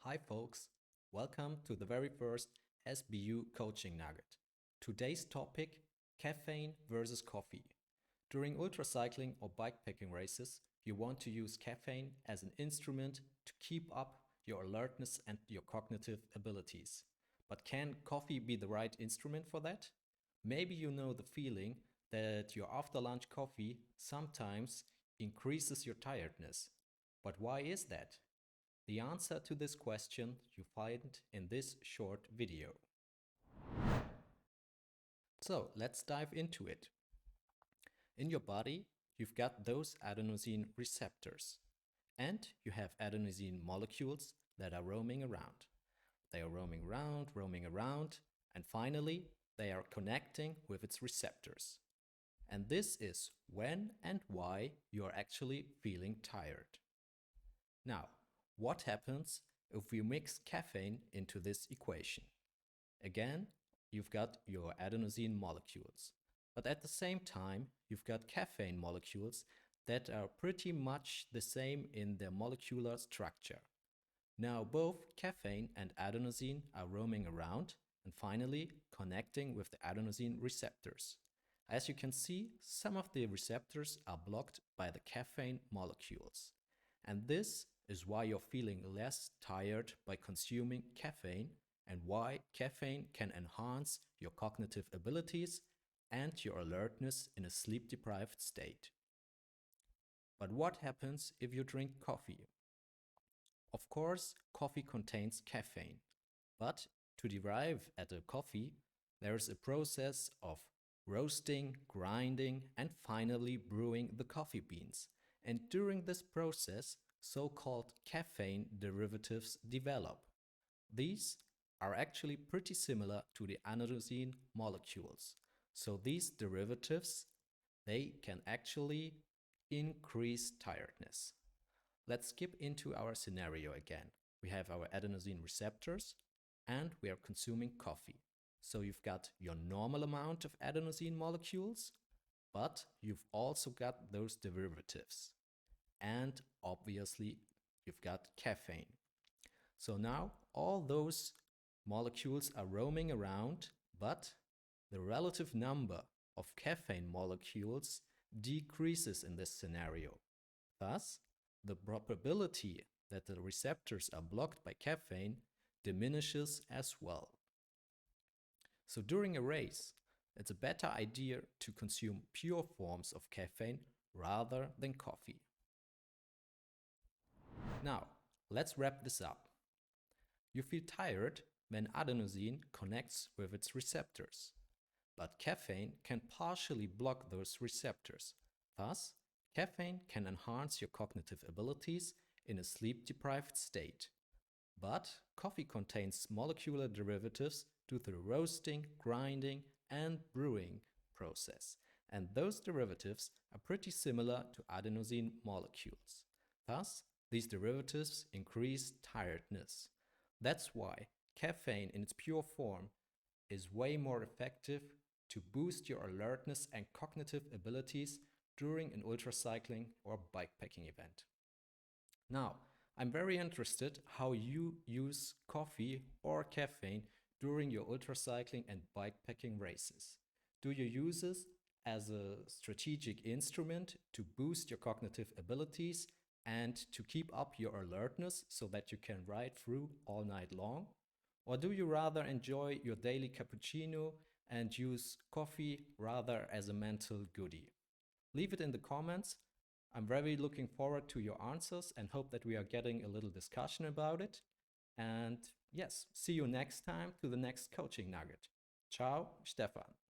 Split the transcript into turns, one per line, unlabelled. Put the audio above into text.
Hi folks, welcome to the very first SBU coaching nugget. Today's topic, caffeine versus coffee. During ultracycling or bikepacking races, you want to use caffeine as an instrument to keep up your alertness and your cognitive abilities. But can coffee be the right instrument for that? Maybe you know the feeling that your after lunch coffee sometimes increases your tiredness. But why is that? The answer to this question you find in this short video. So let's dive into it. In your body, you've got those adenosine receptors, and you have adenosine molecules that are roaming around. They are roaming around, and finally, they are connecting with its receptors. And this is when and why you are actually feeling tired. Now, what happens if we mix caffeine into this equation? Again, you've got your adenosine molecules, but at the same time, you've got caffeine molecules that are pretty much the same in their molecular structure. Now, both caffeine and adenosine are roaming around and finally connecting with the adenosine receptors. As you can see, some of the receptors are blocked by the caffeine molecules. And this is why you're feeling less tired by consuming caffeine and why caffeine can enhance your cognitive abilities and your alertness in a sleep-deprived state. But what happens if you drink coffee? Of course, coffee contains caffeine, but to derive at a coffee, there is a process of roasting, grinding, and finally brewing the coffee beans. And during this process, so-called caffeine derivatives develop. These are actually pretty similar to the adenosine molecules. So these derivatives, they can actually increase tiredness. Let's skip into our scenario again. We have our adenosine receptors and we are consuming coffee. So you've got your normal amount of adenosine molecules, but you've also got those derivatives. And obviously, you've got caffeine. So now all those molecules are roaming around, but the relative number of caffeine molecules decreases in this scenario. Thus, the probability that the receptors are blocked by caffeine diminishes as well. So during a race, it's a better idea to consume pure forms of caffeine rather than coffee. Now, let's wrap this up. You feel tired when adenosine connects with its receptors, but caffeine can partially block those receptors. Thus, caffeine can enhance your cognitive abilities in a sleep-deprived state. But coffee contains molecular derivatives due to the roasting, grinding, and brewing process. And those derivatives are pretty similar to adenosine molecules. Thus, these derivatives increase tiredness. That's why caffeine in its pure form is way more effective to boost your alertness and cognitive abilities during an ultracycling or bikepacking event. Now, I'm very interested how you use coffee or caffeine during your ultracycling and bikepacking races. Do you use it as a strategic instrument to boost your cognitive abilities and to keep up your alertness so that you can ride through all night long? Or do you rather enjoy your daily cappuccino and use coffee rather as a mental goodie? Leave it in the comments. I'm very looking forward to your answers and hope that we are getting a little discussion about it. And yes, see you next time to the next coaching nugget. Ciao, Stefan.